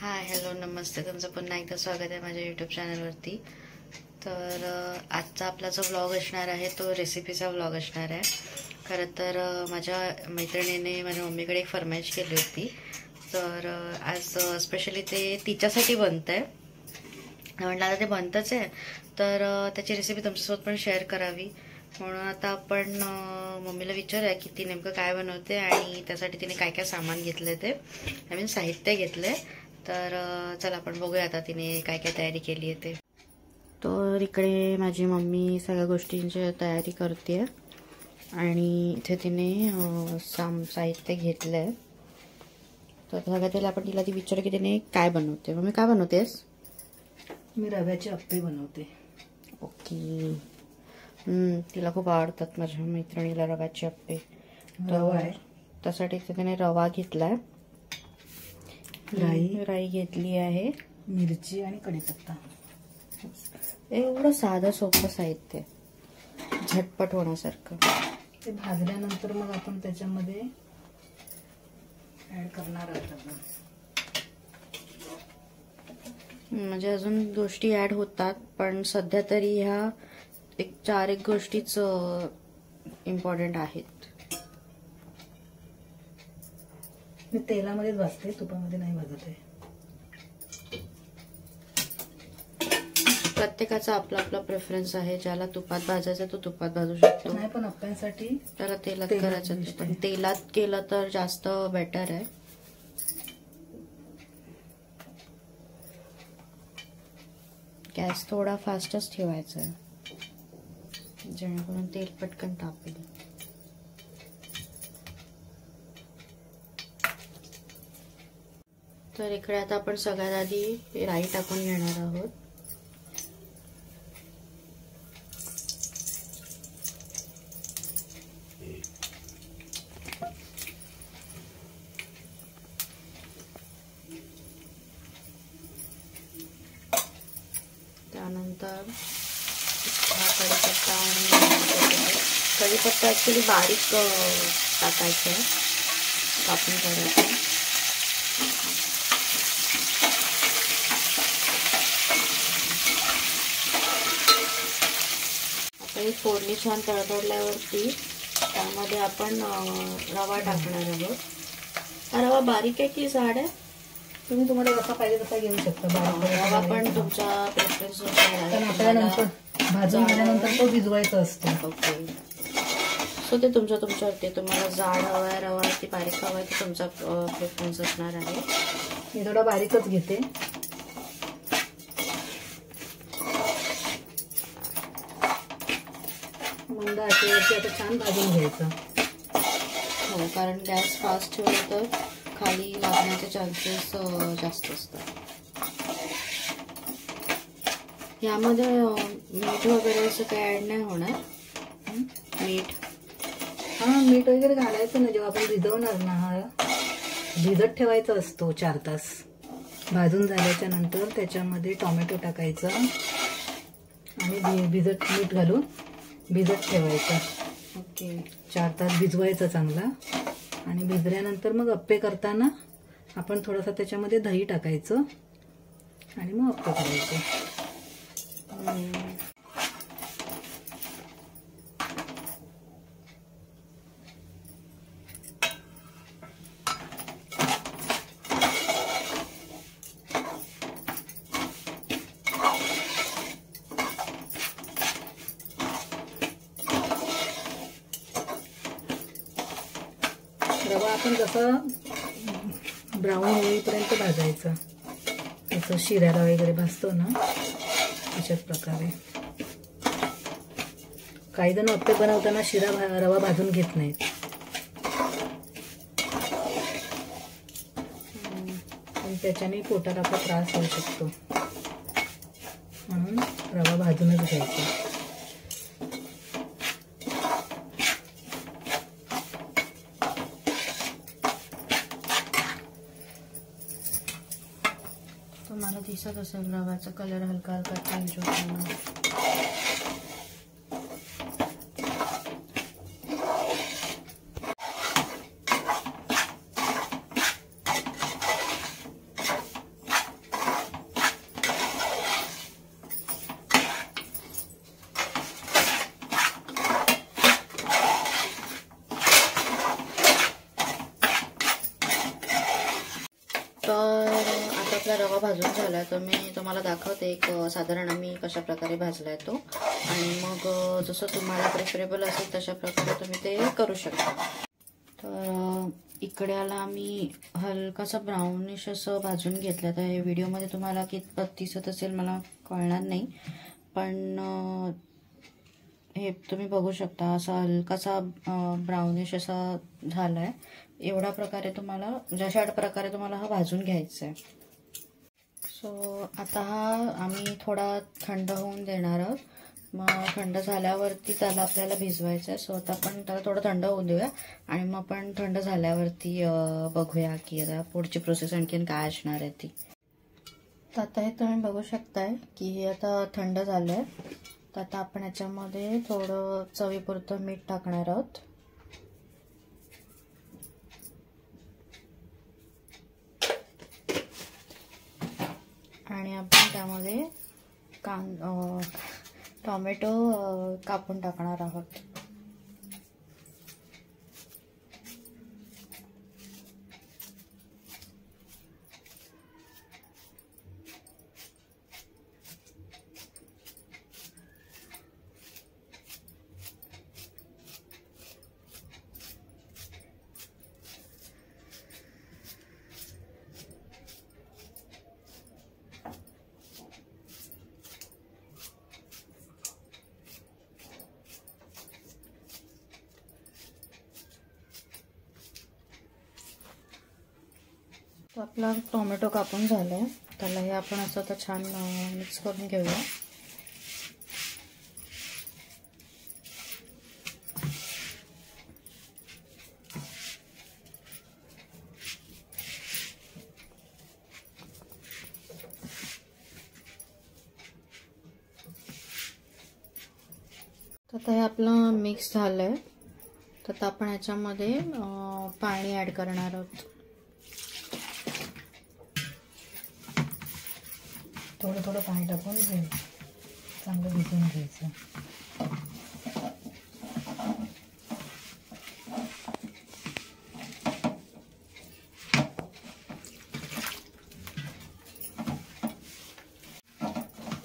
Hi hello नमस्ते, तुमचं पुन्हा एकदा स्वागत आहे माझ्या यूट्यूब चॅनलवरती. तर आजचा आपला जो व्लॉग असणार आहे तो रेसिपीचा व्लॉग असणार आहे. खरं तर माझ्या मैत्रिणीने माझ्या मम्मीकडे एक फरमाईश केली होती, तर आज स्पेशली ते तिच्यासाठी बनतं आहे. म्हटलं आता ते बनतंच आहे तर त्याची रेसिपी तुमच्यासोबत पण शेअर करावी, म्हणून आता आपण मम्मीला विचारूया की ती नेमकं काय बनवते आणि त्यासाठी तिने काय काय सामान घेतलं ते, आय मीन साहित्य घेतलंय. तर चला आपण बघूया आता तिने काय काय तयारी केली आहे ते. तर इकडे माझी मम्मी सगळ्या गोष्टींची तयारी करते आणि इथे तिने साहित्य घेतलं आहे. तर सगळ्यात पहिला आपण तिला विचारू की तिने काय बनवते. मम्मी काय बनवतेस? मी रव्याचे अप्पे बनवते. ओके. तिला खूप आवडतात माझ्या मैत्रिणीला रव्याचे अप्पे. रवा आहे त्यासाठी तिने रवा घेतलाय, राई घेतली आहे, मिरची आणि कढीपत्ता. एवढं साधं सोपं साहित्य, झटपट होण्यासारखं. ते भाजल्यानंतर मग आपण त्याच्यामध्ये ऍड करणार आहोत. म्हणजे अजून गोष्टी ऍड होतात, पण सध्या तरी ह्या चार एक गोष्टीच इम्पॉर्टंट आहेत. मी तेलामध्येच भाजते, तुपामध्ये नाही भाजत आहे. प्रत्येकाचा आपला आपला प्रेफरन्स आहे. ज्याला तुपात भाजायचं तो तुपात भाजू शकतो, नाही पण अप्प्यांसाठी त्याला तेलात करायचं, पण तेलात केलं तर जास्त बेटर आहे. गॅस थोडा फास्टच ठेवायचा आहे जेणेकरून तेल पटकन तापेल. तर इकडे आता आपण सगळ्यात आधी राई टाकून घेणार आहोत. त्यानंतर हा कढीपत्ता ऍक्च्युली बारीक टाकायचा आहे, कापून काढायचा. आता ही फोडणी छान तडतडल्यावरती त्यामध्ये आपण रवा टाकणार आहोत. हा रवा बारीक आहे की जाड आहे? तुम्ही तुम्हाला जसा पाहिजे तसा घेऊ शकता. रवा पण तुमच्या प्रेफरन्सनुसार आहे. आपल्याला भाजून झाल्यानंतर तो भिजवायचा असतो. ओके. सो ते तुमच्यावरती, तुम्हाला जाड हवा आहे रवा की बारीक हवा आहे ते तुमचा प्रेफरन्स असणार आहे. मी थोडा बारीकच घेते. मंद आचेवरती आता छान भाजून घ्यायचं. हो, कारण गॅस फास्ट ठेवला तर खाली लागण्याचे चान्सेस जास्त असतात. यामध्ये मीठ वगैरे असं काही ऍड नाही होणार. मीठ मीठ वगैरे घालायचं ना जेव्हा आपण भिजवणार ना. हा भिजत ठेवायचा असतो 4 तास. भाजून झाल्याच्या नंतर त्याच्यामध्ये टोमॅटो टाकायचं आणि मीठ घालून भिजत ठेवायचं. ओके. 4 तास भिजवायचं चांगला. आणि भिजल्यानंतर मग अप्पे करताना आपण थोडासा त्याच्यामध्ये दही टाकायचं आणि मग अप्पे करायचे. रवा आपण जसं ब्राऊन होईपर्यंत भाजायचा, जसं शिऱ्याला वगैरे भाजतो ना अशाच प्रकारे. काही जण अप्पे बनवताना रवा भाजून घेत नाहीत, पण त्याच्याने पोटाला आपला त्रास होऊ शकतो, म्हणून रवा भाजूनच घ्यायचा. तुम्हाला दिसत असेल रव्याचा कलर हलका हलका चेंज होताना. आता आपला रवा भाजून झाला, तर मी तुम्हाला दाखवते एक साधारण मी कशा प्रकारे भाजलाय तो, आणि मग जसं तुम्हाला प्रेफरेबल असेल तशा प्रकारे तुम्ही ते करू शकता. तर इकडे आला आम्ही हलकासा ब्राउनिश असं भाजून घेतलं. तर हे व्हिडिओमध्ये तुम्हाला कितपत दिसत असेल मला कळणार नाही, पण हे तुम्ही बघू शकता असा हलकासा ब्राउनिश असा झाला आहे. एवढ्या प्रकारे तुम्हाला जशा प्रकारे तुम्हाला हा भाजून घ्यायचा आहे. सो आता हा आम्ही थोडा थंड होऊन देणार आहोत. मग थंड झाल्यावरती त्याला आपल्याला भिजवायचं आहे. सो आता आपण त्याला थोडं थंड होऊ देऊया आणि मग आपण थंड झाल्यावरती बघूया की आता पुढची प्रोसेस आणखीन काय असणार आहे ती. तर आता हे तुम्ही बघू शकताय की हे आता थंड झालं आहे. तर आता आपण याच्यामध्ये थोडं चवीपुरतं मीठ टाकणार आहोत. आणि आपण त्यामध्ये टोमॅटो कापून टाकणार आहोत. तर आपला टोमॅटो कापून झालाय. त्याला हे आपण असं आता छान मिक्स करून घेऊया. तर आता हे आपलं मिक्स झालंय. तर आता आपण याच्यामध्ये पाणी ऍड करणार आहोत. थोडं थोडं पाणी टाकून चांगलं भिजवून घ्यायचं.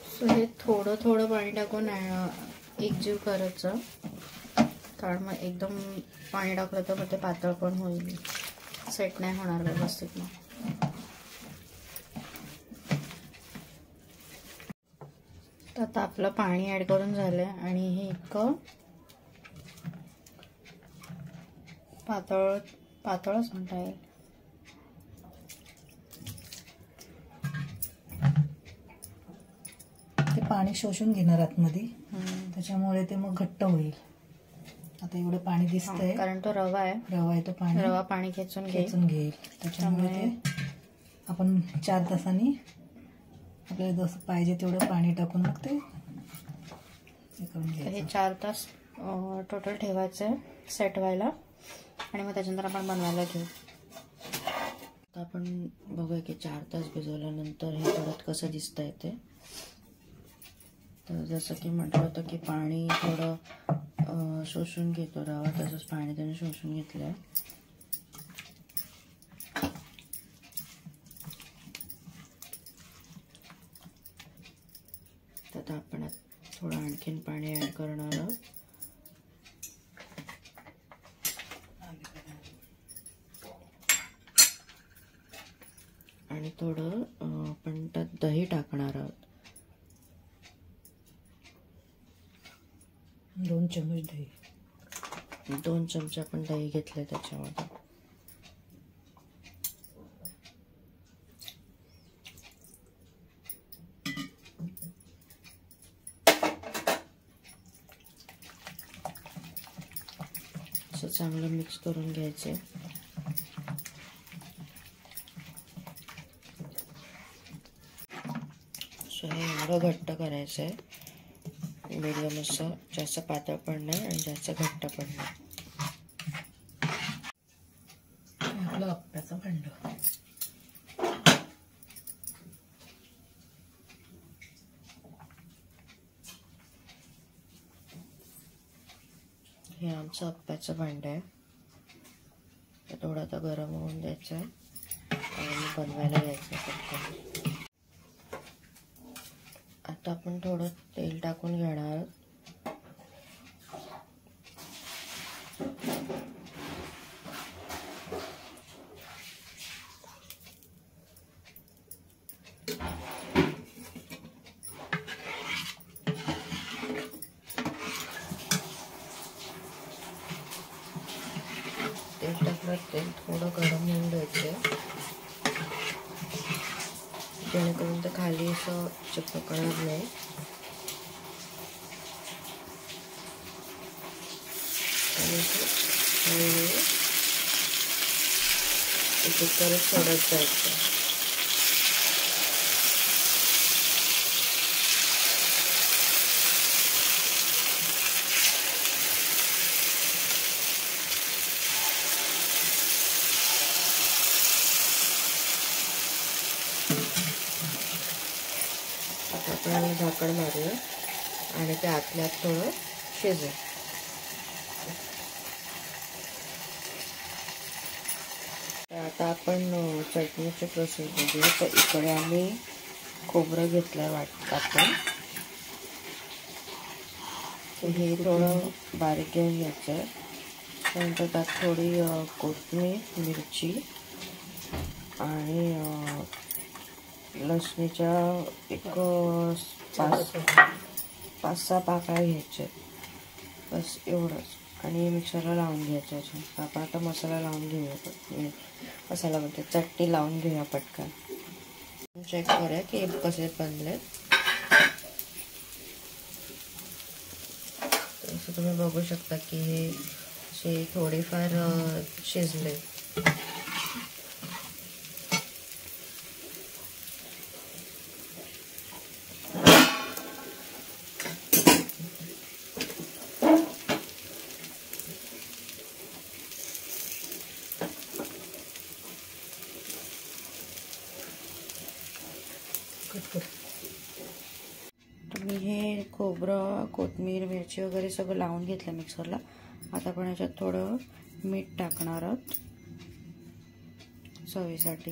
सो हे थोडं थोडं पाणी टाकून एकजीव करायचं, कारण मग एकदम पाणी टाकलं तर मग ते पातळ पण होईल, सेट नाही होणार व्यवस्थित. मग तर आता आपलं पाणी ऍड करून झालंय आणि हे इतकं पातळच म्हणता येईल. ते पाणी शोषून घेणार आतमध्ये, त्याच्यामुळे ते मग घट्ट होईल. आता एवढं पाणी दिसतंय कारण तो रवा आहे तो रवा पाणी खेचून घेईल. त्याच्यामुळे आपण 4 तासांनी आपल्याला जसं पाहिजे तेवढं पाणी टाकून मग ते करून घ्यायचं. हे 4 तास टोटल ठेवायचं आहे सेट व्हायला, आणि मग त्याच्यानंतर आपण बनवायला घेऊ. आता आपण बघूया की 4 तास भिजवल्यानंतर हे परत कसं दिसतंय ते. तर जसं की म्हटलं होतं की पाणी थोडं शोषून घेतो रवा, तसंच पाणी त्याने शोषून घेतलंय. तर आपण थोडं आणखीन पाणी ऍड करणार आहोत. आणि थोडं आपण त्यात दही टाकणार आहोत. 2 चमचे दही. 2 चमचे आपण दही घेतले त्याच्यामध्ये. असं चांगलं मिक्स करून घ्यायचे. सो हे एवढं घट्ट करायचं आहे, मीडियम असं, जास्त पातळ पण नाही आणि जास्त घट्ट पण नाही. आपलं अप्प्याचं भांड. हे आमचं अप्प्याचं भांड आहे. ते थोडं आता गरम होऊन द्यायचं आहे आणि बनवायला घ्यायचं पटकन. आता आपण थोडं तेल टाकून घेणार. तेल टाकलं, तेल थोडं गरम होऊन द्यायचं जेणेकरून ते खाली असं चिपकणार नाही. आणि एक करत सोडत जायचं. आपल्याला झाकण मारूया आणि ते आतल्यात थोडं शिजेल. आता आपण चटणीची प्रोसेस बघूया. तर इकडे आम्ही खोबरं घेतलंय वाटतं. हे थोडं बारीक घेऊन घ्यायचं आहे. त्यानंतर त्यात थोडी कोथिंबीर, मिरची आणि लसणीच्या एक 5-6 पाकळ्या घ्यायच्या, बस एवढंच. आणि मिक्सरला लावून घ्यायचं. आपण आता मसाला लावून घेऊया. मसाला म्हणते चटणी लावून घेऊया पटकन. चेक करूया की कसे बनले. असं तुम्ही बघू शकता की हे असे थोडेफार शिजले. तुम्ही हे खोबरं, कोथिंबीर, मिरची वगैरे सगळं लावून घेतलं मिक्सरला. आता आपण याच्यात थोडं मीठ टाकणार आहोत चवीसाठी.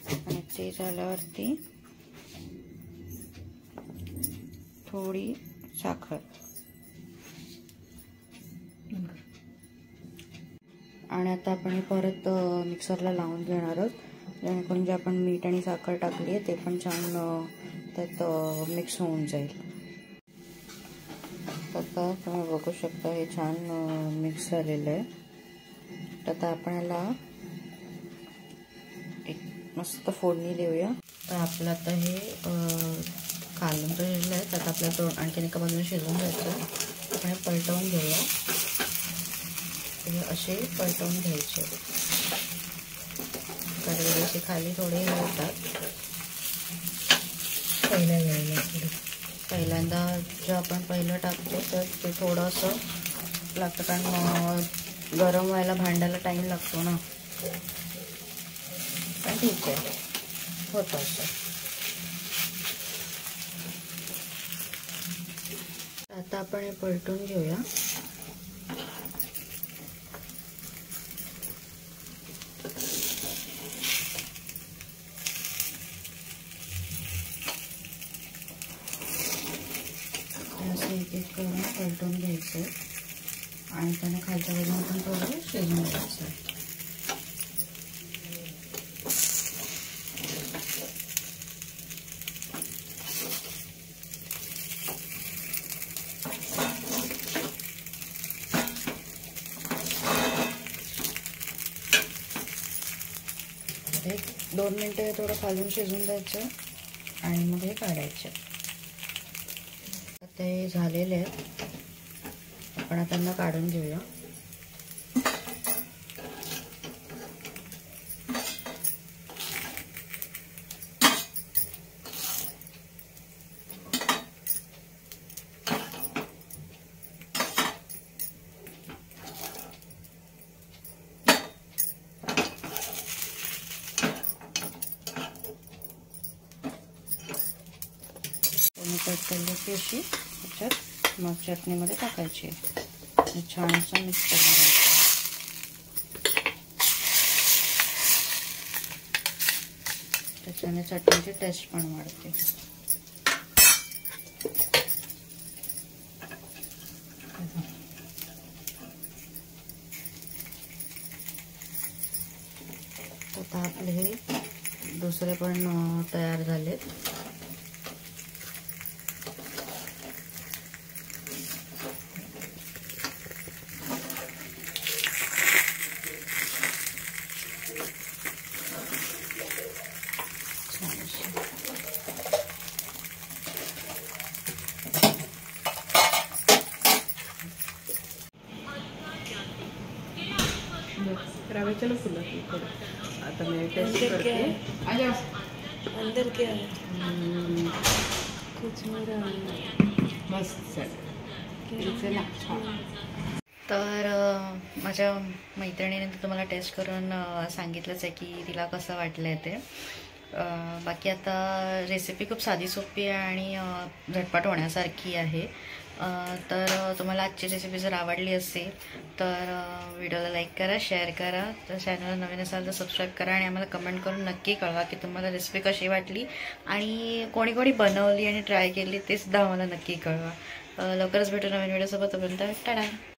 आणि ते झाल्यावरती थोडी साखर आणि आता आपण हे परत मिक्सरला लावून घेणार आहोत जेणेकरून जे आपण मीठ आणि साखर टाकली आहे ते पण छान त्यात मिक्स होऊन जाईल. आता तुम्ही बघू शकता हे छान मिक्स झालेलं आहे. आता आपण याला एक मस्त फोडणी देऊया. तर आपलं आता हे कालवण शिजलं आहे. त्यात आपल्याला आणखीन एका बाजूने शिजवून घ्यायचं. आपण पलटवून घेऊया. हे असे पलटवून घ्यायचे. कधी असे खाली थोडे होतात. पहिल्यांदा जे आपण पहिलं टाकतो तर ते थोडंसं लागतं कारण गरम व्हायला भांड्याला टाईम लागतो ना. पण ठीक आहे, होतं असं. आता आपण हे पलटून घेऊया. असं एक एक करून पलटून घ्यायचं आणि त्याने खालच्या बाजूने पण थोडं शिजवून घ्यायचं. एक 2 मिनिटं थोडं खालून शिजून द्यायचं आणि मग हे काढायचं. आता हे झालेले आहेत. आपण आता त्यांना काढून घेऊया. कट केल्याची अशी त्याच्यात मग चटणीमध्ये टाकायची. छान असं मिक्स करून घ्यायचं. त्याच्याने चटणीची टेस्ट पण वाढते. आता आपले हे दुसरे पण तयार झालेत. रव्याच्या ना फुलं आता मैं टेस्ट करके अंदर क्या है कुछ मस्त तर माझ्या मैत्रिणीने तुम्हाला टेस्ट करून सांगितलंच आहे की तिला कसं वाटलंय ते. बाकी आता रेसिपी खूप साधी सोपी आहे आणि झटपट होण्यासारखी आहे. तर तुम्हाला आजची रेसिपी जर आवडली असेल तर व्हिडिओला लाईक करा, शेअर करा, तर चॅनलला नवीन असाल तर सबस्क्राईब करा आणि आम्हाला कमेंट करून नक्की कळवा की तुम्हाला रेसिपी कशी वाटली आणि कोणी कोणी बनवली आणि ट्राय केली ते सुद्धा आम्हाला नक्की कळवा. लवकरच भेटू नवीन व्हिडिओसोबत. तोपर्यंत टाटा.